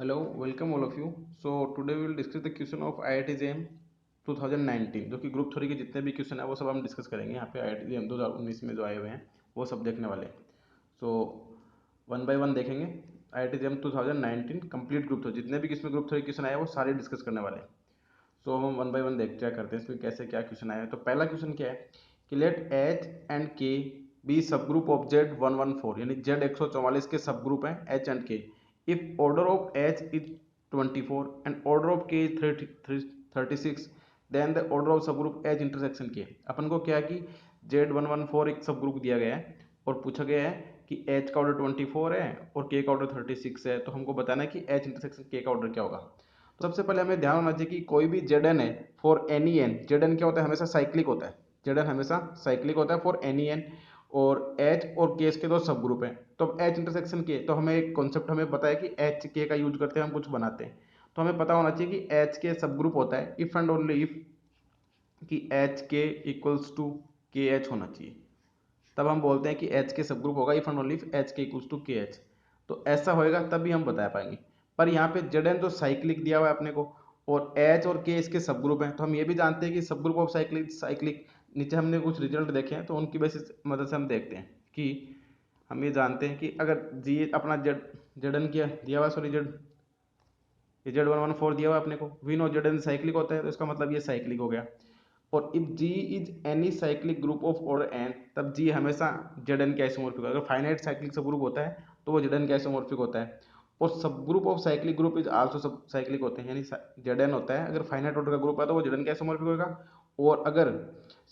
Hello, welcome all of you. So today we will discuss the question of IIT JAM 2019 जो कि group 3 के जितने भी question है वो सब हम डिस्कस करेंगे। यहाँ पे IIT JAM 2019 में जो आए हुए हैं वो सब देखने वाले हैं। सो वन बाय वन देखेंगे। IIT JAM 2019 कंप्लीट ग्रुप 3 जितने भी इसमें ग्रुप 3 क्वेश्चन आए हैं वो सारे डिस्कस करने वाले हैं। सो हम वन बाय वन देखते क्या करते हैं इसमें कैसे क्या क्वेश्चन आया है। तो पहला क्वेश्चन क्या है कि let H and K be subgroup of Z 114 यानी जेड 144 के सब ग्रुप हैं H and K. If order of H is 24 and order of K is 36 then the order of subgroup H intersection K. अपन को क्या है कि Z 114 एक सब ग्रुप दिया गया है और पूछा गया है कि एच का ऑर्डर 24 है और के का ऑर्डर 36 है। तो हमको बताना है कि एच इंटरसेक्शन के का ऑर्डर क्या होगा। सबसे पहले हमें ध्यान होना चाहिए कि कोई भी जेड एन है for any N, Z N क्या होता है हमेशा साइक्लिक होता है। जेड एन हमेशा साइक्लिक होता है फॉर एनी एन। और एच और के के दो सब ग्रुप हैं। तो अब एच इंटरसेक्शन के तो हमें एक कॉन्सेप्ट हमें पता है कि एच के का यूज करते हैं हम कुछ बनाते हैं। तो हमें पता होना चाहिए कि एच के सब ग्रुप होता है इफ एंड ओनली इफ कि एच के इक्वल्स टू के एच होना चाहिए। तब हम बोलते हैं कि एच के सब ग्रुप होगा if and only if H K equals to के एच। तो ऐसा होएगा तभी हम बता पाएंगे। पर यहाँ पे जेड एन तो साइक्लिक दिया हुआ है अपने को और एच और के इसके सब ग्रुप हैं। तो हम ये भी जानते हैं कि सब ग्रुप ऑफ साइक्लिक साइक्लिक नीचे हमने कुछ रिजल्ट देखे हैं तो उनकी बेसिस मदद से हम देखते हैं कि हम ये जानते हैं कि अगर जी अपना जेड जेड एन क्या दिया हुआ सॉरी जेड जेड 114 दिया हुआ अपने को we know Z N cyclic होता है तो इसका मतलब ये साइक्लिक हो गया। और if G is any cyclic group of order N तब जी हमेशा जेड एन के आइसोमॉर्फिक अगर फाइनाइट साइक्लिक सब ग्रुप होता है तो वो जेड एन के आइसोमॉर्फिक होता है। और सब group of cyclic group is also सब साइक्लिक होते हैं यानी जेड एन होता है अगर फाइनाइट ऑर्डर का ग्रुप है तो वो जेड एन के आइसोमॉर्फिक होगा। और अगर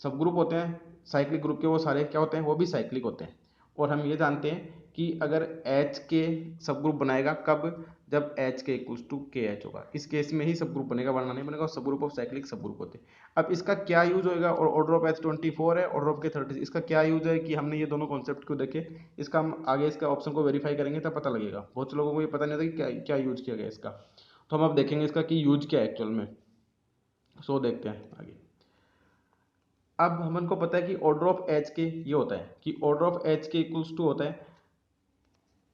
सब ग्रुप होते हैं साइक्लिक ग्रुप के वो सारे क्या होते हैं वो भी साइक्लिक होते हैं। और हम ये जानते हैं कि अगर एच के सब ग्रुप बनाएगा कब जब एच के इक्वल्स टू के एच होगा इस केस में ही सब ग्रुप बनेगा वरना नहीं बनेगा। सब ग्रुप ऑफ साइक्लिक सब ग्रुप होते हैं। अब इसका क्या यूज होएगा और ऑर्डर ऑफ एच 24 है ऑर्डर ऑफ के 30 इसका क्या यूज है कि हमने ये दोनों कॉन्सेप्ट को देखे। इसका हम आगे इसका ऑप्शन को वेरीफाई करेंगे तब पता लगेगा। बहुत से लोगों को ये पता नहीं होता कि क्या क्या यूज किया गया इसका। तो हम अब देखेंगे इसका कि यूज क्या है एक्चुअल में। सो देखते हैं आगे। अब हमन को पता है कि ऑर्डर ऑफ एच के ये होता है कि order of H K equals to होता है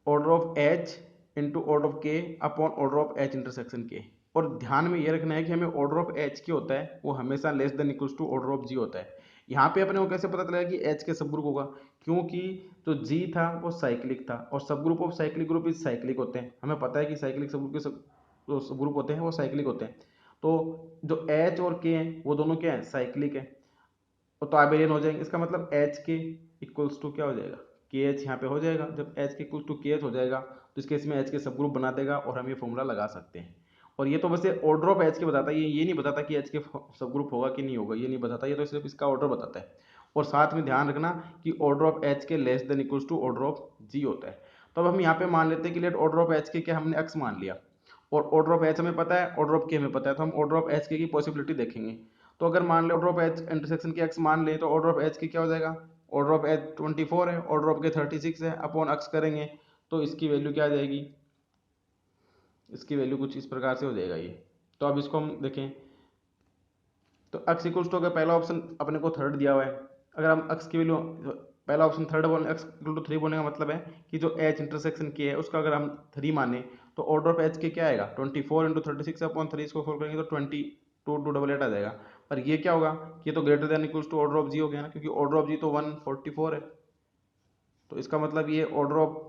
order of H into order of K upon order of H intersection K. और ध्यान में ये रखना है कि हमें ऑर्डर ऑफ एच के होता है वो हमेशा less than equals to order of G होता है। यहाँ पे अपने को कैसे पता चलेगा कि एच के सब ग्रुप होगा क्योंकि जो जी था वो साइक्लिक था और सब group of cyclic group is cyclic होते हैं। हमें पता है कि साइक्लिक सब ग्रुप के सब ग्रुप होते हैं वो साइक्लिक होते हैं। तो जो एच और के हैं वो दोनों क्या है साइक्लिक है। तो आबेलियन हो जाएंगे इसका मतलब एच के इक्वल्स टू क्या हो जाएगा के एच यहाँ पे हो जाएगा। जब एच के इक्वल्स टू के एच हो जाएगा तो इस केस में एच के सब ग्रुप बना देगा और हम ये फॉर्मूला लगा सकते हैं। और ये तो वैसे ऑर्डर ऑफ एच के बताता है ये नहीं बताता कि एच के सब ग्रुप होगा कि नहीं होगा ये नहीं बताता ये तो सिर्फ इसका ऑर्डर बताता है। और साथ में ध्यान रखना कि order of H K less than equals to order of G होता है। तो अब हम यहाँ पे मान लेते हैं कि लेट ऑर्डर ऑफ एच के क्या हमने एक्स मान लिया और ऑर्डर ऑफ एच हमें पता है ऑर्डर ऑफ के हमें पता है तो हम ऑर्डर ऑफ एच के की पॉसिबिलिटी देखेंगे। तो अगर मान ले ऑर्डर ऑफ एच इंटरसेक्शन के एक्स मान ले तो ऑर्डर ऑफ एच की क्या हो जाएगा ऑर्डर ऑफ एच 24 है ऑर्डर ऑफ के 36 है अपॉन एक्स करेंगे तो इसकी वैल्यू क्या आ जाएगी। इसकी वैल्यू कुछ इस प्रकार से हो जाएगा ये। तो अब इसको हम देखें तो एक्स इक्वल्स टू अगर पहला ऑप्शन अपने को थर्ड दिया हुआ है अगर हम एक्स की वैल्यू पहला ऑप्शन थर्ड बोलने एक्स इक्वल टू 3 बोलने का मतलब है कि जो एच इंटरसेक्शन के है उसका अगर हम 3 माने तो ऑर्डर ऑफ एच के क्या आएगा 24 इंटू 36 अपॉन 3 इसको सोल्व करेंगे तो 22 आ जाएगा। पर ये क्या होगा ये तो greater than equals to order of G हो गया ना क्योंकि ऑर्डर ऑफ जी तो 144 है। तो इसका मतलब ये ऑर्डर ऑफ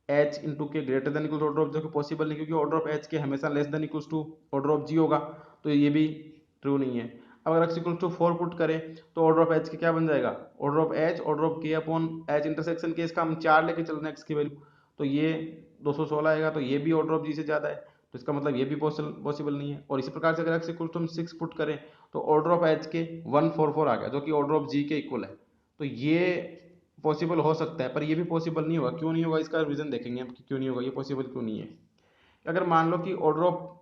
एच इंटू के greater than equal order of जो कि पॉसिबल नहीं क्योंकि ऑर्डर ऑफ एच के हमेशा less than equals to order of G होगा। तो ये भी ट्रू नहीं है। अब अगर एक्स इक्वल्स टू 4 पुट करें तो ऑर्डर ऑफ एच के क्या बन जाएगा order of H order of K upon H intersection के इसका हम 4 लेके चल रहे हैं एक्स की वैल्यू तो ये 216 आएगा तो ये भी ऑर्डर ऑफ जी से ज़्यादा है। तो इसका मतलब ये भी पॉसिबल नहीं है। और इसी प्रकार से अगर एक्स इक्वल टू हम 6 पुट करें तो ऑर्डर ऑफ एच के 144 आ गया जो कि ऑर्डर ऑफ जी के इक्वल है। तो ये पॉसिबल हो सकता है पर ये भी पॉसिबल नहीं होगा। क्यों नहीं होगा इसका रीजन देखेंगे हम कि क्यों नहीं होगा ये पॉसिबल क्यों नहीं है। अगर मान लो कि ऑर्डर ऑफ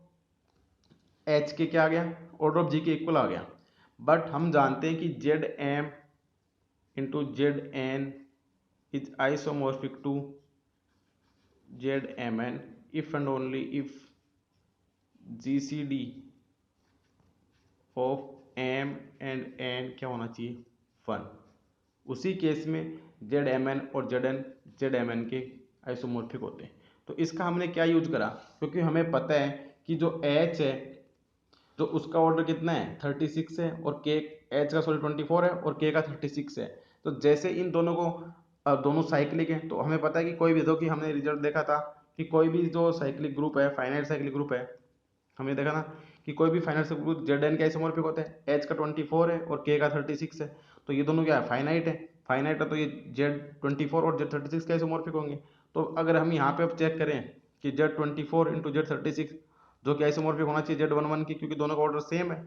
एच के क्या आ गया ऑर्डर ऑफ जी के इक्वल आ गया बट हम जानते हैं कि Z M into Z N is isomorphic to Z M N if and only if G C D of M and N क्या होना चाहिए 1। उसी केस में जेड एम एन और जेड एन के आइसोमॉर्फिक होते हैं। तो इसका हमने क्या यूज करा, क्योंकि हमें पता है कि जो एच है तो उसका ऑर्डर कितना है 36 है, और के एच का सॉरी 24 है और के का 36 है। तो जैसे इन दोनों को दोनों साइक्लिक है, तो हमें पता है कि कोई भी, जो कि हमने रिजल्ट देखा था कि कोई भी जो साइक्लिक ग्रुप है, फाइनाइट साइक्लिक ग्रुप है, हमने देखा ना कि कोई भी finite cyclic group Z N के आइसोमॉर्फिक होते हैं, एच का 24 है और के का 36 है। तो ये दोनों क्या है, फाइनाइट है। फाइनाइट है तो ये जेड 24 और जेड 36 के आइसोमॉर्फिक होंगे। तो अगर हम यहाँ पे अब चेक करें कि जेड 24 इंटू जेड 36, जो कि आइसोमॉर्फिक होना चाहिए जेड 11 की, क्योंकि दोनों का ऑर्डर सेम है,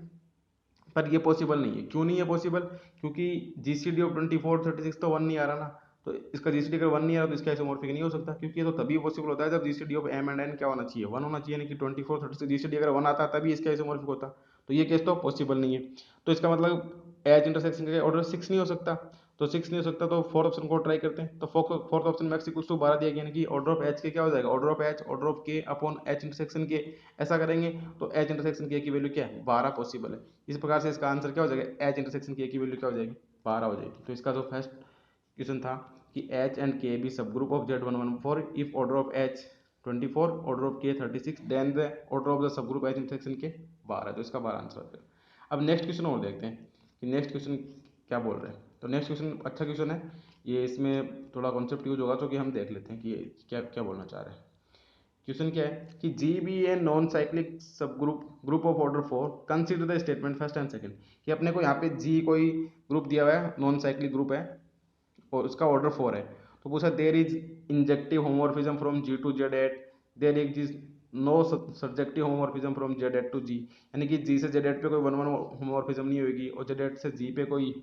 पर ये पॉसिबल नहीं है। क्यों नहीं है पॉसिबल, क्योंकि जीसीडी ऑफ 24 36 तो 1 नहीं आ रहा ना। तो इसका जीसीडी अगर 1 नहीं आ रहा तो इसका आइसोमॉर्फिक नहीं हो सकता, क्योंकि ये तो तभी पॉसिबल होता है जब GCD of M and N क्या होना चाहिए, 1 होना चाहिए, यानी कि 24 36 जीसीडी अगर 1 आता तभी इसका आइसोमॉर्फिक होता। तो ये केस तो पॉसिबल नहीं है। तो इसका मतलब एज इंटरसेक्शन का ऑर्डर 6 नहीं हो सकता। तो 6 नहीं हो सकता तो फोर्थ ऑप्शन को ट्राई करते हैं। तो फोर्थ ऑप्शन में x इक्वल्स टू 12 दिया गया, यानी कि ऑर्डर ऑफ एच के क्या हो जाएगा, order of H order of K upon H intersection के। ऐसा करेंगे तो एच इंटरसेक्शन के की वैल्यू क्या है, 12 पॉसिबल है। इस प्रकार से इसका आंसर क्या हो जाएगा, एच इंटरसेक्शन के की वैल्यू क्या हो जाएगी, 12 हो जाएगी। तो इसका जो फर्स्ट क्वेश्चन था कि H and K be subgroup of Z114 if order of H 24 order of K 36 then the order of the subgroup H intersection K 12। तो इसका 12 आंसर हो जाएगा। अब नेक्स्ट क्वेश्चन और देखते हैं कि नेक्स्ट क्वेश्चन क्या बोल रहे हैं। तो नेक्स्ट क्वेश्चन अच्छा क्वेश्चन है ये, इसमें थोड़ा कॉन्सेप्ट यूज होगा, तो कि हम देख लेते हैं कि ये क्या क्या बोलना चाह रहे हैं। क्वेश्चन क्या है कि G be a non cyclic subgroup of order 4 consider the statement first and second. कि अपने को यहाँ पे जी कोई ग्रुप दिया हुआ है, नॉन साइक्लिक ग्रुप है और उसका ऑर्डर 4 है। तो पूछा there is injective homomorphism from G to Z eight, there is no subjective homomorphism from Z eight to G, यानी कि जी से जेड एट पे कोई वन वन होमोमॉर्फिज्म नहीं होगी और जेड एट से जी पे कोई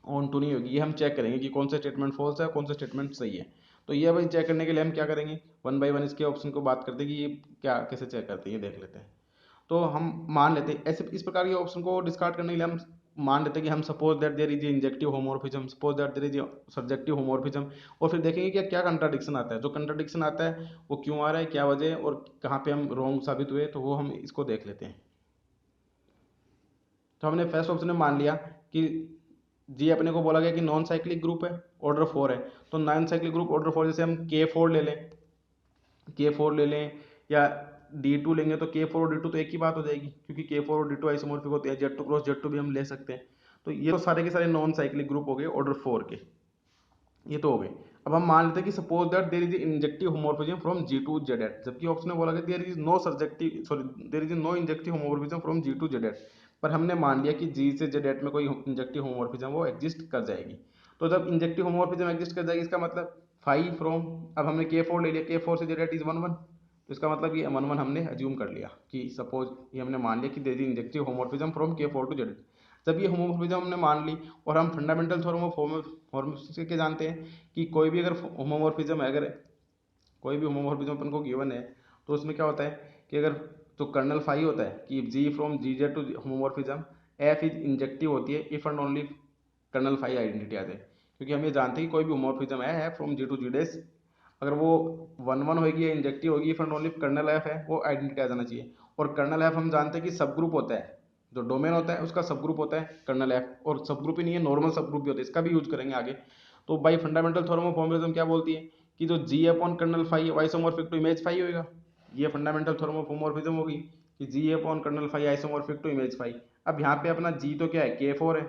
ऑन टू नहीं होगी। ये हम चेक करेंगे कि कौन सा स्टेटमेंट फॉल्स है कौन सा स्टेटमेंट सही है। तो ये भाई चेक करने के लिए हम क्या करेंगे, वन बाय वन इसके ऑप्शन को बात करते हैं कि ये क्या कैसे चेक करते हैं, ये देख लेते हैं। तो हम मान लेते हैं ऐसे, इस प्रकार के ऑप्शन को डिस्कार्ड करने के लिए हम मान लेते हैं कि हम suppose that there is injective homomorphism, suppose that there is subjective homomorphism, और फिर देखेंगे कि क्या कंट्राडिक्शन आता है। जो कंट्राडिक्शन आता है वो क्यों आ रहा है, क्या वजह है और कहाँ पे हम रॉन्ग साबित हुए, तो वो हम इसको देख लेते हैं। तो हमने फर्स्ट ऑप्शन में मान लिया कि जी अपने को बोला गया कि नॉन साइक्लिक ग्रुप है, ऑर्डर 4 है। तो नॉन साइक्लिक ग्रुप ऑर्डर 4, जैसे हम K4 ले लें, K4 ले लें या D2 लेंगे, तो K4 और D2 तो एक ही बात हो जाएगी, क्योंकि K4 और D2 आइसोमॉर्फिक होते हैं। Z2 क्रॉस Z2 भी हम ले सकते हैं। तो ये तो सारे के सारे नॉन साइक्लिक ग्रुप हो गए ऑर्डर 4 के, ये तो हो गए। अब हम मान लेते हैं कि suppose that there is injective homomorphism from G to Z eight, जबकि ऑप्शन में बोला गया there is no subjective sorry there is no injective homomorphism from G to Z eight. पर हमने मान लिया कि जी से जेड एट में कोई इंजेक्टिव होमोमॉर्फिज्म वो एग्जिस्ट कर जाएगी। तो जब इंजेक्टिव होमोमॉर्फिज्म एग्जिस्ट कर जाएगी, इसका मतलब फाई फ्रॉम, अब हमने K4 ले लिया, K4 से जेड एट इज 1 1, तो इसका मतलब ये 1 1 हमने अज्यूम कर लिया कि सपोज ये हमने मान लिया कि there is injective homomorphism from K4 to Z eight. जब ये होमोमॉर्फिज्म हमने मान ली, और हम फंडामेंटल थ्योरम ऑफ होमोमॉर्फिज्म के जानते हैं कि कोई भी अगर होमोमॉर्फिज्म है, अगर कोई भी होमोमॉर्फिज्म अपन को गिवन है, तो उसमें क्या होता है कि अगर तो कर्नल फाई होता है कि G from G Z to homomorphism F is injective होती है if and only kernel phi identity आ जाए। क्योंकि हम ये जानते हैं कि कोई भी होमोमॉर्फिज्म है फ्रॉम जी टू जी डेस, अगर वो 1 1 होगी या इंजेक्टिव होगी, if and only kernel F है वो आइडेंटिटी आ जाना चाहिए। और कर्नल एफ हम जानते हैं कि सब ग्रुप होता है, जो डोमेन होता है उसका सब ग्रुप होता है कर्नल एफ, और सब ग्रुप ही नहीं है नॉर्मल सब ग्रुप भी होता है, इसका भी यूज करेंगे आगे। तो by fundamental theorem of homomorphism क्या बोलती है कि जो G upon kernel phi isomorphic to image phi होगा। ये फंडामेंटल थ्योरम ऑफ होमोमॉर्फिज्म होगी कि G upon kernel phi isomorphic to image phi. अब यहाँ पे अपना जी तो क्या है K4 है,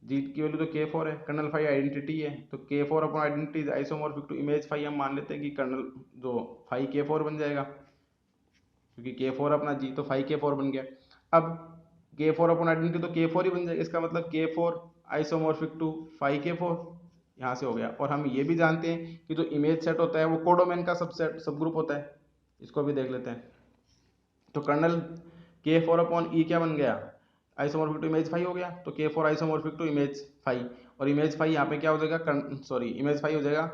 जी की वैल्यू तो K4 है, कर्नल फाई आइडेंटिटी है, तो K4 upon identity isomorphic to image phi हम मान लेते हैं कि कर्नल जो फाई K4 बन जाएगा, क्योंकि K4 अपना जी तो फाई K4 बन गया। अब K4 अपॉन आइडेंटिटी तो K4 ही बन जाएगा, इसका मतलब K4 isomorphic to phi K4 यहाँ से हो गया। और हम ये भी जानते हैं कि जो इमेज सेट होता है वो कोडोमेन का सबसेट सब ग्रुप होता है, इसको भी देख लेते हैं। तो कर्नल K4 अपॉन ई क्या बन गया, आइसोमॉर्फिक टू इमेज फाई हो गया, तो K4 isomorphic to image phi, और इमेज फाई यहाँ पे क्या हो जाएगा, सॉरी इमेज फाई हो जाएगा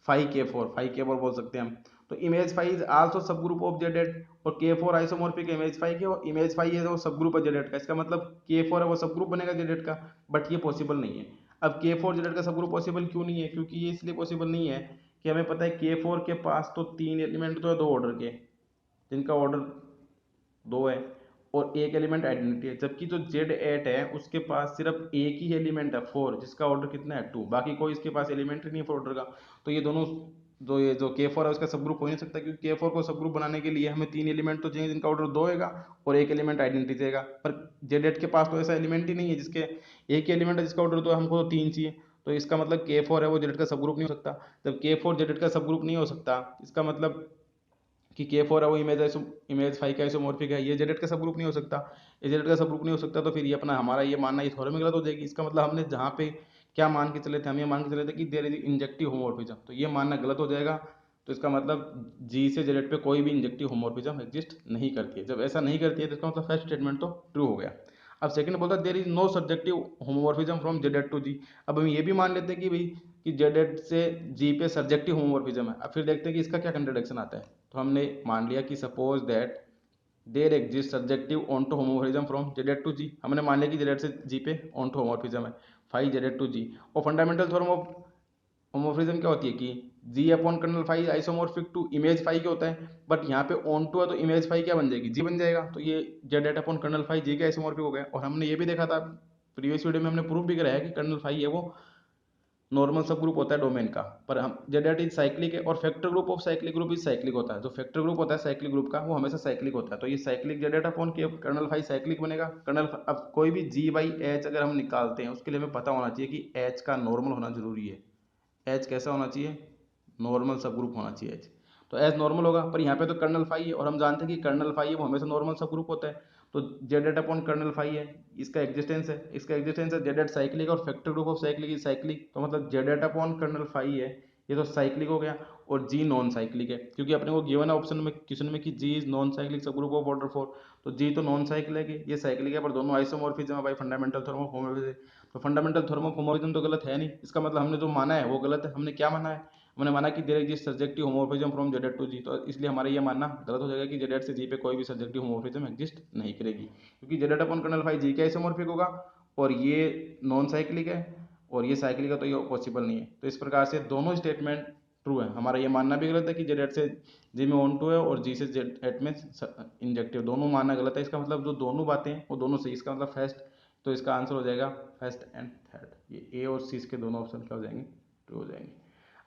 फाई K4 बोल सकते हैं हम। तो इमेज फाई इज आल्सो सब ग्रुप ऑफ जेड एट, और K4 आइसोमॉर्फिक इमेज फाई के, और इमेज फाई है वो सब ग्रुप है जेड एट का, इसका मतलब K4 है वो सब ग्रुप बनेगा जेड एट का। बट ये पॉसिबल नहीं है। अब K4 जेड एट का सब ग्रुप पॉसिबल क्यों नहीं है, क्योंकि ये इसलिए पॉसिबल नहीं है कि हमें पता है K4 के पास तो 3 एलिमेंट तो है 2 ऑर्डर के, जिनका ऑर्डर 2 है, और एक एलिमेंट आइडेंटिटी है। जबकि जो Z8 है उसके पास सिर्फ एक ही एलिमेंट है 4, जिसका ऑर्डर कितना है 2, बाकी कोई इसके पास एलिमेंट ही नहीं है 4 ऑर्डर का। तो ये दोनों जो ये जो K4 है उसका सब ग्रुप हो नहीं सकता, क्योंकि K4 को सब ग्रुप बनाने के लिए हमें 3 एलिमेंट तो चाहिए जिनका ऑर्डर 2 होगा और एक एलिमेंट आइडेंटिटी देगा। पर जेडेट के पास तो ऐसा एलिमेंट ही नहीं है जिसके एक ही एलिमेंट है जिसका ऑर्डर 2 है, हमको तो 3 चाहिए। तो इसका मतलब K4 है वो जेडेट का सब ग्रुप नहीं हो सकता। जब K4 जेडेट का सब ग्रुप नहीं हो सकता, इसका मतलब कि K4 है वो इमेज 5 का आइसोमॉर्फिक है, ये जेडेट का सब ग्रुप नहीं हो सकता। ये जेडेट का सब ग्रुप नहीं हो सकता, तो फिर ये अपना हमारा ये मानना ये थ्योरम में गलत हो जाएगी। इसका मतलब हमने जहाँ पे क्या मान के चले थे, हम ये मान के चले थे कि देयर इज इंजेक्टिव होमोर्फिज्म, तो ये मानना गलत हो जाएगा। तो इसका मतलब जी से जेडेट पे कोई भी इंजेक्टिव होमोर्फिज्म एग्जिस्ट नहीं करती है। जब ऐसा नहीं करती है तो इसका मतलब फर्स्ट स्टेटमेंट तो ट्रू हो गया। अब सेकंड बोलता है there is no subjective homomorphism from Z eight to G. अब हम ये भी मान लेते हैं कि भाई कि जेडेट से जी पे सब्जेक्टिव होमोमॉर्फिज्म है। अब फिर देखते हैं कि इसका क्या कंट्राडिक्शन आता है। तो हमने मान लिया कि suppose that there exist subjective onto homomorphism from Z eight to G. हमने मान लिया कि जेडेट से जी पे ऑन्टो होमोमॉर्फिज्म है, फाई जेडेट टू जी। और फंडामेंटल थ्योरम ऑफ होमोमॉर्फिज्म क्या होती है कि G upon kernel phi isomorphic to image phi क्या होता है, बट यहाँ पे ऑन टू है तो इमेज फाई क्या बन जाएगी, जी बन जाएगा। तो ये जेड अपॉन कर्नल फाई जी का आइसोमॉर्फिक हो गया। और हमने ये भी देखा था प्रीवियस वीडियो में, हमने प्रूफ भी कराया कि कर्नल फाई है वो नॉर्मल सब ग्रुप होता है डोमेन का। पर हम जेड इज साइक्लिक है, और factor group of cyclic group is cyclic होता है। जो फैक्टर ग्रुप होता है साइक्लिक ग्रुप का वो हमेशा साइक्लिक होता है। तो ये साइक्लिक जेड अपॉन के कर्नल फाई साइक्लिक बनेगा। कर्नल अब कोई भी जी बाई एच अगर हम निकालते हैं उसके लिए हमें पता होना चाहिए कि एच का नॉर्मल होना जरूरी है। एच कैसा होना चाहिए, नॉर्मल सब ग्रुप होना चाहिए एच। तो एच नॉर्मल होगा, पर यहाँ पे तो कर्नल फाई है और हम जानते हैं कि कर्नल फाई है वो हमेशा नॉर्मल सब ग्रुप होता है। तो Z eight upon kernel phi है, इसका एग्जिस्टेंस है जेड एट साइक्लिक और factor group of cyclic is cyclic. तो मतलब Z eight upon kernel phi है ये तो साइक्लिक हो गया। और जी नॉन साइक्लिक है, क्योंकि अपने को गिवन है ऑप्शन में क्वेश्चन में कि G is non cyclic subgroup of order 4। तो जी तो नॉन साइक्लिक है, ये साइक्लिक है, पर दोनों आइसोमॉर्फिज्म है bye fundamental theorem of homomorphism. तो फंडामेंटल थ्योरम ऑफ होमोमॉर्फिज्म तो गलत है नहीं। इसका मतलब हमने जो माना है वो गलत है। हमने क्या माना है, हमने माना कि there exist subjective homomorphism from Z to G. तो इसलिए हमारा ये मानना गलत हो जाएगा कि जेड से जी पे कोई भी सब्जेक्टिव होमोमॉर्फिज्म एग्जिस्ट नहीं करेगी, क्योंकि जेड अपॉन कर्नल फाई जी का आइसोमॉर्फिक होगा और ये नॉन साइक्लिक है और ये साइक्लिक है, तो ये पॉसिबल नहीं है। तो इस प्रकार से दोनों स्टेटमेंट ट्रू है। हमारा ये मानना भी गलत है कि जेड से जी में ऑन टू है और जी से जेड एट में इंजेक्टिव, दोनों मानना गलत है। इसका मतलब जो दोनों बातें हैं वो दोनों सही। इसका मतलब फर्स्ट, तो इसका आंसर हो जाएगा फर्स्ट एंड थर्ड। ये ए और सी इसके दोनों ऑप्शन क्या हो जाएंगे, ट्रू हो जाएंगे।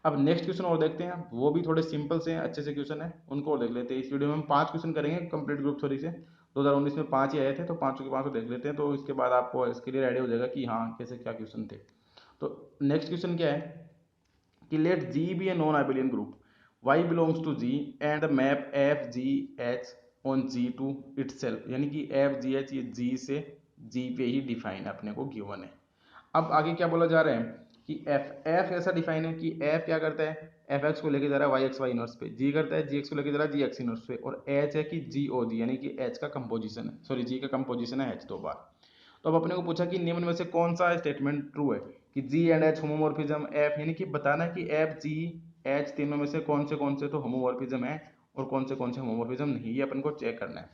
अब नेक्स्ट क्वेश्चन और देखते हैं, वो भी थोड़े सिंपल से हैं, अच्छे से क्वेश्चन है, उनको और देख लेते हैं। इस वीडियो में हम 5 क्वेश्चन करेंगे कंप्लीट ग्रुप थ्योरी से। 2019 में 5 ही आए थे, तो 5 के 5 देख लेते हैं, तो इसके बाद आपको इसके लिए आइडिया हो जाएगा कि हाँ कैसे क्या क्वेश्चन थे। तो नेक्स्ट क्वेश्चन क्या है कि let G be a non abelian group, Y belongs to G and the map F G H on G to itself. यानी कि एफ जी एच ये जी से जी पे ही डिफाइन अपने को गिवन है। अब आगे क्या बोला जा रहा है कि एफ एफ ऐसा डिफाइन है कि एफ क्या करता है, एफ एक्स को लेके जा रहा है वाई एक्स वाई इनवर्स पे, जी करता है जी एक्स को लेके जा रहा है जी एक्स इनवर्स पे, और एच है कि जी ओ जी, यानी कि एच का कंपोजिशन है, सॉरी जी का कंपोजिशन है एच 2 बार। तो अब अपने को पूछा कि निम्न में से कौन सा स्टेटमेंट ट्रू है कि G and H homomorphism F, यानी कि बताना है कि एफ जी एच तीनों में से कौन से तो होमोमॉर्फिज्म है और कौन से होमोमॉर्फिज्म नहीं, ये अपन को चेक करना है।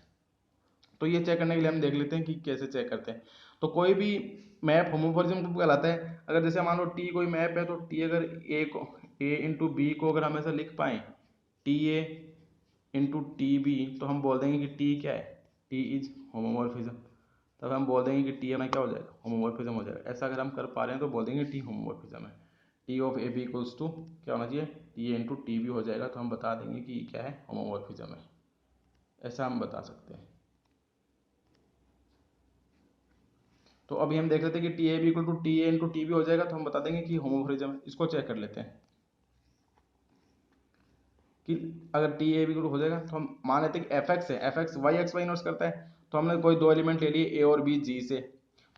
तो ये चेक करने के लिए हम देख लेते हैं कि कैसे चेक करते हैं। तो कोई भी मैप होमोमॉर्फिज्म ग्रुप कहलाता है। अगर जैसे मान लो टी कोई मैप है, तो टी अगर ए को ए इंटू बी को अगर हम ऐसा लिख पाए T A into T B, तो हम बोल देंगे कि टी क्या है, टी इज होमोमॉर्फिज्म। तब हम बोल देंगे कि टी हमें क्या हो जाएगा, होमोमॉर्फिज्म हो जाएगा। ऐसा अगर हम कर पा रहे हैं तो बोल देंगे टी होमोमॉर्फिज्म है। T of A B equals to क्या होना चाहिए, T A into T B हो जाएगा। तो हम बता देंगे कि क्या है, होमोमॉर्फिज्म है। ऐसा हम बता सकते हैं। तो अभी हम देख लेते हैं कि T A B equal to T A into T B हो जाएगा, तो हम बता देंगे कि होमोमॉर्फिज्म है। इसको चेक कर लेते हैं कि अगर टी ए बी इक्वल हो जाएगा, तो हम मान लेते हैं कि एफ एक्स है, एफ एक्स वाई इनवर्स करता है। तो हमने कोई दो एलिमेंट ले लिए ए और बी जी से।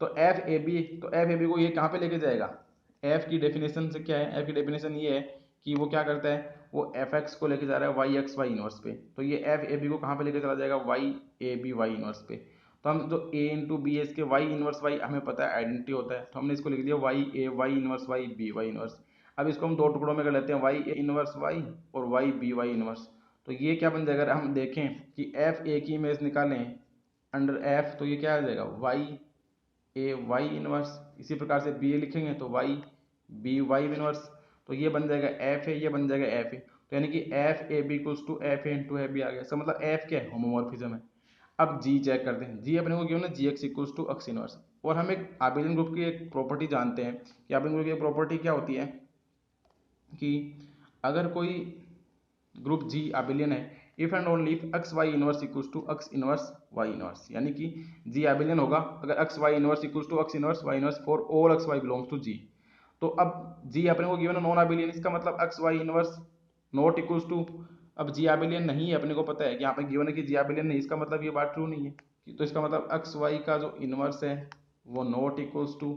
तो एफ ए बी को ये कहाँ पे लेके जाएगा, एफ की डेफिनेशन से क्या है, एफ की डेफिनेशन ये है कि वो क्या करता है, वो एफ एक्स को लेके जा रहा है वाई इनवर्स पे। तो ये एफ ए बी को कहाँ पे लेके चला जाएगा, वाई इनवर्स पे। तो हम जो ए इंटू बी है इसके वाई इनवर्स वाई हमें पता है आइडेंटिटी होता है, तो हमने इसको लिख दिया Y inverse Y B Y inverse. अब इसको हम दो टुकड़ों में कर लेते हैं, वाई ए इनवर्स वाई और वाई बी वाई इनवर्स। तो ये क्या बन जाएगा, अगर हम देखें कि एफ ए की इमेज निकालें अंडर एफ, तो ये क्या आ जाएगा, वाई ए वाई इनवर्स। इसी प्रकार से बी ए लिखेंगे तो वाई बी वाई इनवर्स। तो ये बन जाएगा एफ ए, ये बन जाएगा एफ ए। तो यानी कि F A B equals to F A into F B आ गया। इसका मतलब एफ क्या है, होमोमॉर्फिज्म है। अब जी चेक करते हैं, जी अपने को क्यों ना G X equals to X inverse. और हम एक आबेलियन ग्रुप की एक प्रॉपर्टी जानते हैं कि आबेलियन ग्रुप की एक प्रॉपर्टी क्या होती है कि अगर कोई ग्रुप जी एबिलियन है, if and only if X Y inverse equals to X inverse Y inverse, यानी कि जी एबिलियन होगा अगर X Y inverse equals to X inverse Y inverse for all X Y belongs to G. तो अब जी अपने को given है non abelian, इसका मतलब X Y inverse not equals to, अब जी एबिलियन नहीं है, अपने को पता है कि यहाँ पे गिवन है कि जी एबिलियन नहीं, इसका मतलब ये बात ट्रू नहीं है। तो इसका मतलब एक्स वाई का जो इनवर्स है वो not equals to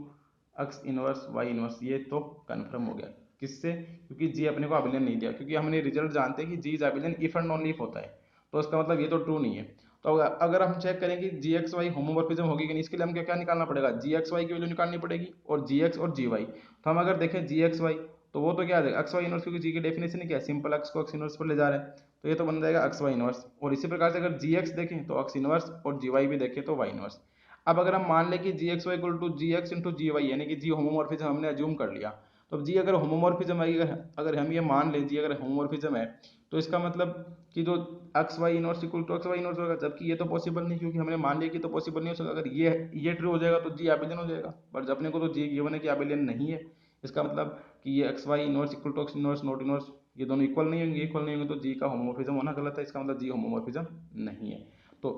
X inverse Y inverse, ये तो कन्फर्म हो गया। किससे? क्योंकि जी अपने को एबिलियन नहीं दिया, क्योंकि हमने रिजल्ट जानते हैं कि G is abelian if and only if होता है, तो इसका मतलब ये तो ट्रू नहीं है। तो अगर हम चेक करें कि जी एक्स वाई होमोमॉर्फिज्म होगी कि नहीं, इसके लिए हम क्या क्या निकालना पड़ेगा, जी एक्स वाई की वैल्यू निकालनी पड़ेगी और जी एक्स और जी वाई। तो हम अगर देखें जी एक्स वाई तो वो तो क्या आ जाएगा एक्स वाई इनवर्स, क्योंकि जी की डेफिनेशन ही क्या है, सिंपल एक्स को एक्स इनवर्स पर ले जा रहे हैं, तो ये तो बन जाएगा एक्स वाई इनवर्स। और इसी प्रकार से अगर जी एक्स देखें तो एक्स इनवर्स और जी वाई भी देखें तो वाई इनवर्स। अब अगर हम मान लें कि G X Y equal to G X into G Y, यानी कि जी होमोमॉर्फिज्म हमने अज्यूम कर लिया, तो अब जी अगर होमोमॉर्फिज्म है, अगर हम ये मान लें जी अगर होमोमॉर्फिज्म है, तो इसका मतलब कि जो X Y inverse equal to X Y inverse होगा, जबकि ये तो पॉसिबल नहीं, क्योंकि हमने मान लिया कि तो पॉसिबल नहीं हो सकता। अगर ये ट्रू हो जाएगा तो जी एबिलियन हो जाएगा, बट अपने को तो जी गिवन है कि एबिलियन नहीं है, इसका मतलब कि ये X Y inverse equal to X inverse not inverse, ये दोनों इक्वल नहीं होंगे, इक्वल नहीं होंगे तो जी का होमोमॉर्फिज्म होना गलत है, इसका मतलब जी होमोमॉर्फिज्म नहीं है। तो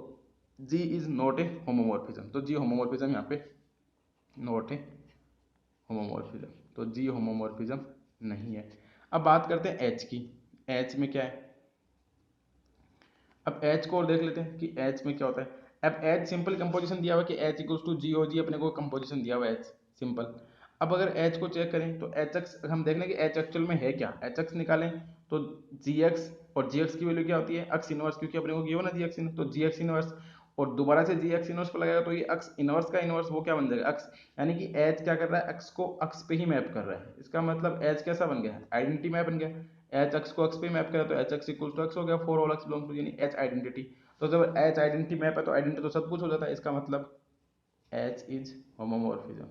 जी इज नॉट ए होमोमॉर्फिज्म, तो जी होमोमॉर्फिज्म यहाँ पे नॉट ए होमोमॉर्फिज्म, तो जी होमोमॉर्फिज्म नहीं है। अब बात करते हैं एच की, एच में क्या है, अब एच को और देख लेते हैं कि एच में क्या होता है। अब एच सिंपल कंपोजिशन दिया हुआ है कि एच इक्वल्स टू जी ओ जी, अपने को कंपोजिशन दिया हुआ है एच सिंपल। अब अगर एच को चेक करें तो एच एक्स हम देख लें कि एच एक्चुअल में है क्या, एच एक्स निकालें तो जी एक्स, और जी एक्स की वैल्यू क्या होती है एक्स इनवर्स, क्योंकि अपने को गिवन है जी एक्स, तो जी एक्स इनवर्स, और दोबारा से जी एक्स इनवर्स पर लगाएगा तो ये एक्स इनवर्स का इनवर्स वो क्या बन जाएगा एक्स, यानी कि एच क्या कर रहा है एक्स को एक्स पे ही मैप कर रहा है, इसका मतलब एच कैसा बन गया आइडेंटिटी मैप बन गया, एच एक्स को एक्स पे मैप करा तो H X equal to X हो गया for all X belong to, यानी एच आइडेंटिटी। तो जब एच आइडेंटिटी मैप है तो आइडेंटिटी तो सब कुछ हो जाता है, इसका मतलब एच इज होमोमॉर्फिज्म।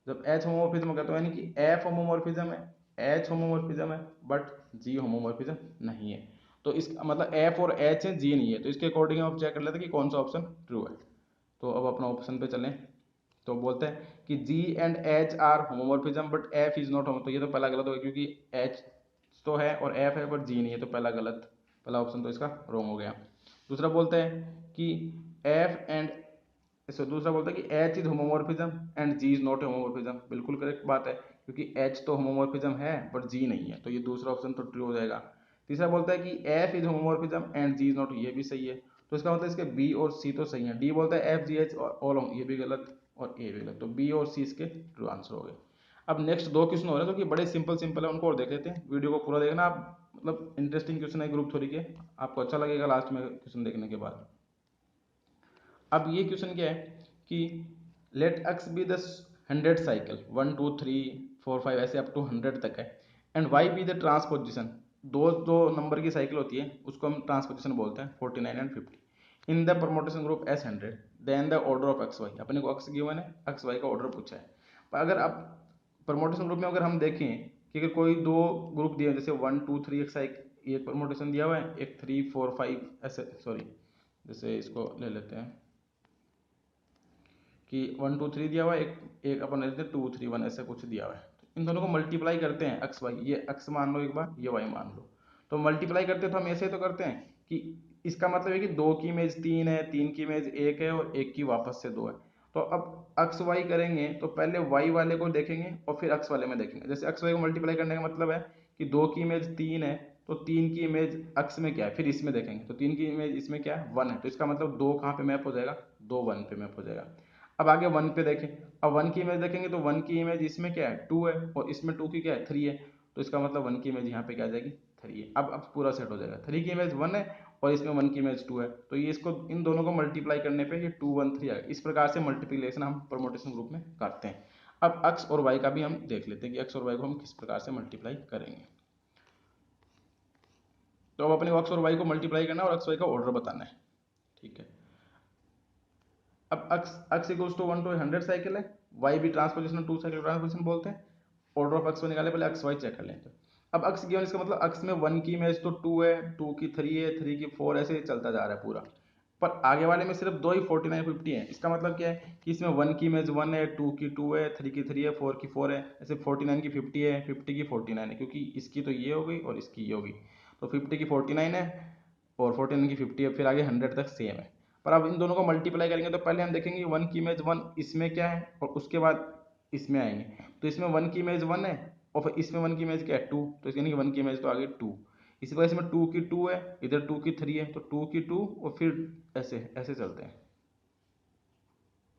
जब एच होमोमॉर्फिज्म हो गया तो यानी कि एफ होमोमॉर्फिज्म है, एच होमोमॉर्फिज्म है, बट जी होमोमॉर्फिज्म नहीं है। तो इसका मतलब एफ और एच है जी नहीं है, तो इसके अकॉर्डिंग हम चेक कर लेते हैं कि कौन सा ऑप्शन ट्रू है। तो अब अपना ऑप्शन पे चलें, तो बोलते हैं कि G and H are homomorphism but F is not homo, तो ये तो पहला गलत हो गया, क्योंकि एच तो है और एफ है बट जी नहीं है, तो पहला गलत, पहला ऑप्शन तो इसका रॉन्ग हो गया। दूसरा बोलते हैं कि एफ एंड, इससे दूसरा बोलता है कि H is homomorphism and G is not homomorphism, बिल्कुल करेक्ट बात है, क्योंकि एच तो होमोमॉर्फिज्म है बट जी नहीं है, तो ये दूसरा ऑप्शन तो ट्रू हो जाएगा। तीसरा बोलता है कि F is homomorphism and G is not, ये भी सही है, तो इसका मतलब इसके बी और सी तो सही है। डी बोलता है एफ जी एच ऑल, ये भी गलत और ए भी गलत, तो बी और सी इसके ट्रू आंसर हो गए। अब नेक्स्ट दो क्वेश्चन हो रहे हैं जो कि बड़े सिंपल सिंपल है, उनको और देख लेते हैं, वीडियो को पूरा देखना आप, मतलब इंटरेस्टिंग क्वेश्चन है ग्रुप थ्योरी के, आपको अच्छा लगेगा लास्ट में क्वेश्चन देखने के बाद। अब ये क्वेश्चन क्या है कि let X be the 100 cycle 1 2 3 4 5 ऐसे अप टू 100 तक है, and Y be the transposition, दो नंबर की साइकिल होती है उसको हम ट्रांसपोजिशन बोलते हैं 49 and 50 in the permutation group S100, then the order of X Y, अपने को एक्स गिवन है एक्स वाई का ऑर्डर पूछा है। पर अगर आप परमोटेशन ग्रुप में अगर हम देखें कि अगर कोई दो ग्रुप दिए जैसे 1 2 3 एक साइकिल एक परमोटेशन दिया हुआ है, एक 3 4 5 ऐसे, सॉरी जैसे इसको ले लेते हैं कि 1 2 3 दिया हुआ है, एक एक अपन लेते हैं 2 3 1 ऐसा कुछ दिया हुआ है, तो इन दोनों को मल्टीप्लाई करते हैं एक्स वाई, ये एक्स मान लो एक बार, ये वाई मान लो, तो मल्टीप्लाई करते हैं तो हम ऐसे तो करते हैं कि इसका मतलब है कि दो की इमेज तीन है, तीन की इमेज एक है और एक की वापस से दो है। तो अब एक्स वाई करेंगे तो पहले वाई वाले को देखेंगे और फिर एक्स वाले में देखेंगे। जैसे एक्स वाई को मल्टीप्लाई करने का मतलब है कि दो की इमेज तीन है, तो तीन की इमेज एक्स में क्या है फिर इसमें देखेंगे, तो तीन की इमेज इसमें क्या है वन है, तो इसका मतलब दो कहाँ पे मैप हो जाएगा, दो वन पे मैप हो जाएगा। अब आगे वन पे देखें, अब वन की इमेज देखेंगे तो वन की इमेज इसमें क्या है टू है और इसमें टू की क्या है थ्री है, तो इसका मतलब वन की इमेज यहाँ पे क्या आ जाएगी थ्री है। अब पूरा सेट हो जाएगा, थ्री की इमेज वन है और इसमें वन की इमेज टू है, तो ये इसको इन दोनों को मल्टीप्लाई करने पे ये 2 1 3 आएगा। इस प्रकार से मल्टीप्लीकेशन हम परमोटेशन ग्रुप में करते हैं। अब एक्स और वाई का भी हम देख लेते हैं कि एक्स और वाई को हम किस प्रकार से मल्टीप्लाई करेंगे। तो अब अपने एक्स और वाई को मल्टीप्लाई करना है और एक्स वाई का ऑर्डर बताना है, ठीक है। अब x equals to 1 to 100 cycle है, y भी ट्रांसपोजिशन 2 साइकिल ट्रांसपोजिशन बोलते हैं, ऑर्डर ऑफ x को निकाले पहले x y चेक कर लें। तो अब x गिवन, इसका मतलब x में 1 की इमेज तो 2 है, 2 की 3 है, 3 की 4, ऐसे चलता जा रहा है पूरा। पर आगे वाले में सिर्फ दो ही 49 50 है। इसका मतलब क्या है कि इसमें 1 की इमेज 1 है, 2 की 2 है, 3 की 3 है, 4 की 4 है, ऐसे 49 की 50 है, 50 की 49 है, क्योंकि इसकी तो ये हो गई और इसकी ये हो गई। तो 50 की 49 है और 49 की 50 है, फिर आगे 100 तक सेम है। पर अब इन दोनों को मल्टीप्लाई करेंगे तो पहले हम देखेंगे 1 की इमेज 1 इसमें क्या है और उसके बाद इसमें आएंगे। तो इसमें 1 की इमेज 1 है और फिर इसमें 1 की इमेज क्या है 2, तो इसके यानी कि 1 की इमेज तो आगे 2। इसी प्रकार इसमें 2 की 2 है, इधर 2 की 3 है, तो 2 की 2 और फिर ऐसे ऐसे चलते हैं।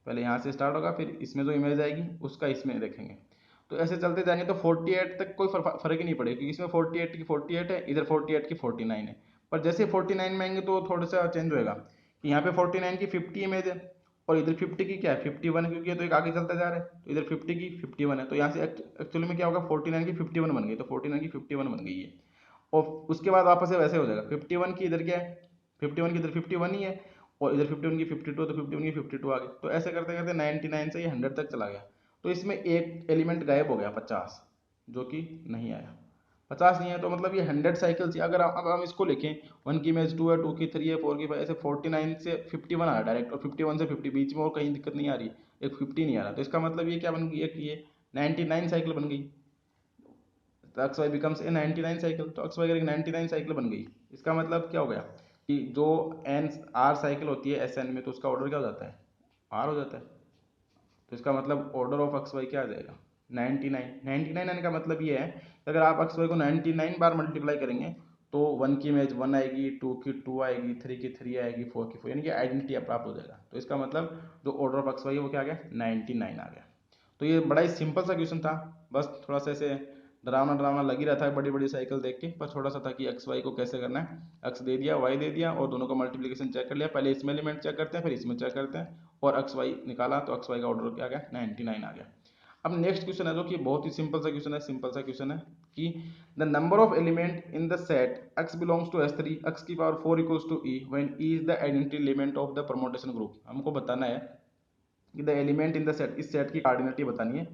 पहले यहाँ से स्टार्ट होगा, फिर इसमें जो इमेज आएगी उसका इसमें देखेंगे। तो ऐसे चलते जाएंगे तो 48 तक कोई फर्क ही नहीं पड़ेगा, क्योंकि इसमें 48 की 48 है, इधर 48 की 49 है। पर जैसे 49 में आएंगे तो थोड़ा सा चेंज होएगा कि यहाँ पे 49 की 50 इमेज है और इधर 50 की क्या है 51 है, क्योंकि ये तो एक आगे चलता जा रहा है, तो इधर 50 की 51 है। तो यहाँ से एक्चुअली में क्या होगा 49 की 51 बन गई, तो 49 की 51 बन गई है। और उसके बाद वापस से वैसे हो जाएगा 51 की इधर क्या है 51 की इधर 51 ही है और इधर 51 की 52, तो 51 की 52 आ गई। तो ऐसे करते करते 99 से ये 100 तक चला गया। तो इसमें एक एलिमेंट गायब हो गया 50, जो कि नहीं आया। 50 नहीं है तो मतलब ये 100 साइकिल थी। अगर अब हम इसको लिखें 1 की इमेज 2 है, 2 की 3 है, 4 की 5, ऐसे 49 से 51 आ रहा है डायरेक्ट, और 51 से 50 बीच में और कहीं दिक्कत नहीं आ रही, एक 50 नहीं आ रहा। तो इसका मतलब ये क्या बन गई, एक ये 99 साइकिल बन गई। तो X Y becomes a 99 cycle, तो एक्स वाई एक 99 साइकिल बन गई। इसका मतलब क्या हो गया कि जो एन आर साइकिल होती है एस एन में, तो उसका ऑर्डर क्या हो जाता है आर हो जाता है। तो इसका मतलब ऑर्डर ऑफ एक्स वाई क्या आ जाएगा 99। 99 आने का मतलब ये है कि अगर आप एक्स वाई को 99 बार मल्टीप्लाई करेंगे तो 1 की इमेज 1 आएगी, 2 की 2 आएगी, 3 की 3 आएगी, 4 की 4, यानी कि आइडेंटिटी प्राप्त हो जाएगा। तो इसका मतलब जो ऑर्डर ऑफ एक्स वाई है वो क्या आ गया 99 आ गया। तो ये बड़ा ही सिंपल सा क्वेश्चन था, बस थोड़ा सा ऐसे डरावना डरावना लग ही रहा था बड़ी बड़ी साइकिल देख के, पर थोड़ा सा था कि एक्स वाई को कैसे करना है। एक्स दे दिया, वाई दे दिया और दोनों का मल्टीप्लिकेशन चेक कर लिया। पहले इसमें एलिमेंट चेक करते हैं, फिर इसमें चेक करते हैं, और एक्स वाई निकाला तो एक्स वाई का ऑर्डर क्या आ गया 99 आ गया। अब नेक्स्ट क्वेश्चन है जो कि बहुत ही सिंपल सा क्वेश्चन है, सिंपल सा क्वेश्चन है कि the number of element in the set x belongs to S3 x की power 4 equals to e when e is the identity element of the permutation group. हमको बताना है कि the element in the set, इस set की identity बतानी है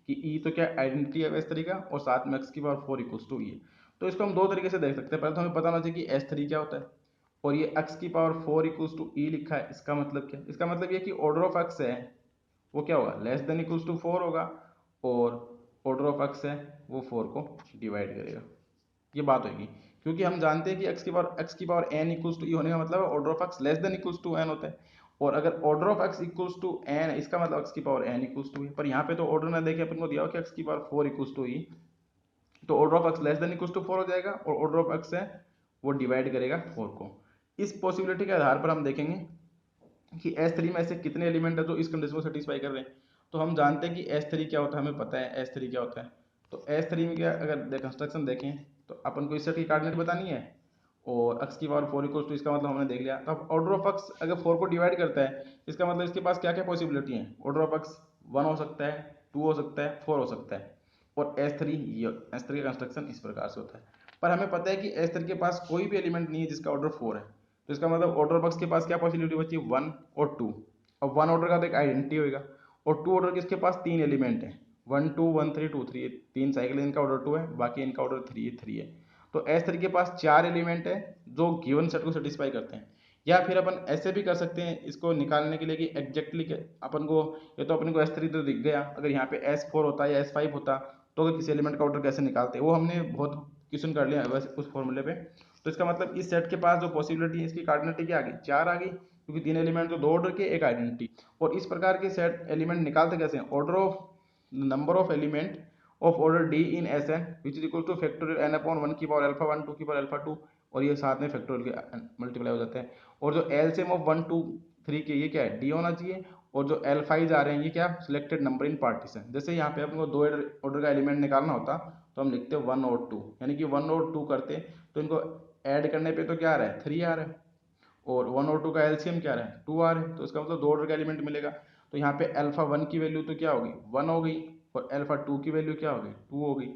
कि ई तो क्या आइडेंटिटी है एस थ्री का, और साथ में एक्स की पावर 4 इक्वल्स टू ई। तो इसको हम दो तरीके से देख सकते हैं। पहले तो हमें पता होना चाहिए कि एस थ्री क्या होता है, और ये एक्स की पावर 4 इक्वल्स टू ई लिखा है, इसका मतलब क्या, इसका मतलब ये कि ऑर्डर ऑफ एक्स है वो क्या होगा लेस देन इक्वल्स टू 4 होगा, और ऑर्डर ऑफ एक्स है वो 4 को डिवाइड करेगा। ये बात होगी, क्योंकि हम जानते हैं कि एक्स की power N equals to E होने का मतलब order of X less than equals to N होता है। और अगर order of X equals to N, इसका मतलब एक्स की power N equals to E. पर यहाँ पे तो ऑर्डर ना देखे अपन को दिया हो कि एक्स की पावर 4 इक्वल्स टू ई, तो order of X less than equals to 4 हो जाएगा, और ऑर्डर ऑफ एक्स है वो डिवाइड करेगा 4 को। इस पॉसिबिलिटी के आधार पर हम देखेंगे कि एस थ्री में ऐसे कितने एलिमेंट है जो इस कंडीशन को सेटिस्फाई कर रहे हैं। तो हम जानते हैं कि एस थ्री क्या होता है, हमें पता है एस थ्री क्या होता है। तो एस थ्री में क्या, अगर कंस्ट्रक्शन देखें तो अपन को इस सेट की कोऑर्डिनेट बतानी है, और एक्स की पावर 4 इक्वल्स टू, इसका मतलब हमने देख लिया। तो अब ऑर्डर ऑफ एक्स अगर 4 को डिवाइड करता है, इसका मतलब इसके पास क्या क्या पॉसिबिलिटी है, ऑर्डर ऑफ एक्स 1 हो सकता है, 2 हो सकता है, 4 हो सकता है। और एस थ्री का कंस्ट्रक्शन इस प्रकार से होता है। पर हमें पता है कि एस थ्री के पास कोई भी एलिमेंट नहीं है जिसका ऑर्डर 4 है। तो इसका मतलब ऑर्डर बक्स के पास क्या पॉसिबिलिटी बची 1 और 2। अब 1 ऑर्डर का तो एक आइडेंटिटी होगा, और 2 ऑर्डर किसके पास तीन एलिमेंट है 1 2 1 3 2 3, तीन साइकिल इनका ऑर्डर 2 है, बाकी इनका ऑर्डर 3 है। तो एस थ्री के पास 4 एलिमेंट है जो गिवन सेट को सेटिस्फाई करते हैं। या फिर अपन ऐसे भी कर सकते हैं इसको निकालने के लिए कि एग्जैक्टली अपन को, ये तो अपन को एस थ्री तो दिख गया, अगर यहाँ पे एस फोर होता या एस फाइव होता तो अगर किसी एलिमेंट का ऑर्डर कैसे निकालते, वो हमने बहुत क्वेश्चन कर लिया वैसे उस फॉर्मूले पे। तो इसका मतलब इस सेट के पास जो पॉसिबिलिटी है इसकी कोऑर्डिनेट क्या आ गई 4 आ गई, क्योंकि तीन एलिमेंट तो दो ऑर्डर के एक आइडेंटिटी। और इस प्रकार के सेट एलिमेंट निकालते कैसे हैं, order of number of element of order D in S N which is equal to factorial N upon 1 की पावर अल्फा 1 2 की पावर अल्फा 2, और ये साथ में फैक्टोरियल के मल्टीप्लाई हो जाते हैं। और जो एलसीएम ऑफ 1 2 3 के ये क्या है डी होना चाहिए, और जो एल फाइव आ रहे हैं ये क्या सिलेक्टेड नंबर इन पार्टीशन। जैसे यहाँ पे अपने को दो ऑर्डर का एलिमेंट निकालना होता तो हम लिखते 1 और 2, यानी कि 1 और 2 करते तो इनको ऐड करने पे तो क्या आ रहा है 3 आ रहा है, और 1 और 2 का एलसीएम क्या आ रहा है 2 आ रहा है। तो इसका मतलब दो ऑर्डर का एलिमेंट मिलेगा। तो यहाँ पे अल्फा 1 की वैल्यू तो क्या होगी 1 हो गई, और अल्फा 2 की वैल्यू क्या हो गई 2 हो गई।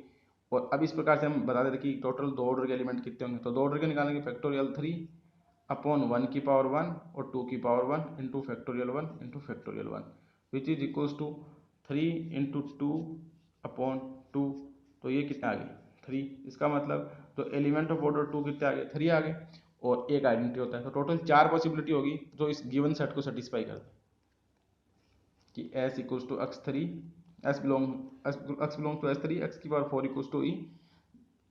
और अब इस प्रकार से हम बता देते कि टोटल दो ऑर्डर के एलिमेंट कितने होंगे, तो दो ऑर्डर के निकालेंगे फैक्टोरियल 3 अपॉन 1 की पावर 1 और 2 की power 1 into factorial 1 into factorial 1, which is equals to 3 into 2 upon 2। तो ये कितना आ गए 3। इसका मतलब तो एलिमेंट ऑफ ऑर्डर 2 कितने आ गए 3 आ गए। और एक आइडेंटिटी होता है। तो टोटल 4 पॉसिबिलिटी होगी जो इस गिवन सेट को सेटिस्फाई करते हैं कि s equals to x3, x belong to s3, x⁴ equals to e।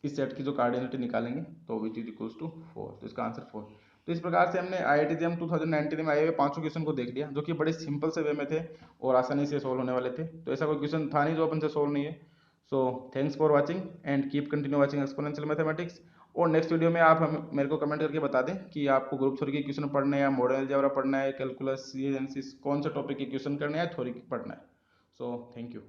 इस सेट की जो कार्डिनलिटी निकालेंगे तो विच इज इक्वल्स टू 4, तो इसका आंसर 4। तो इस प्रकार से हमने IIT JEM 2019 में आए हुए पांचों क्वेश्चन को देख लिया, जो कि बड़े सिंपल से वे में थे और आसानी से सोल्व होने वाले थे। तो ऐसा कोई क्वेश्चन था नहीं जो अपन से सोल्व नहीं है। So thanks for watching and keep continue watching exponential mathematics. और नेक्स्ट वीडियो में आप हम मेरे को कमेंट करके बता दें कि आपको ग्रुप थ्योरी के क्वेश्चन पढ़ना है या मॉडल अलजेब्रा पढ़ना है, कैलकुलस, कौन सा टॉपिक के क्वेश्चन करना है, थ्योरी पढ़ना है। So thank you.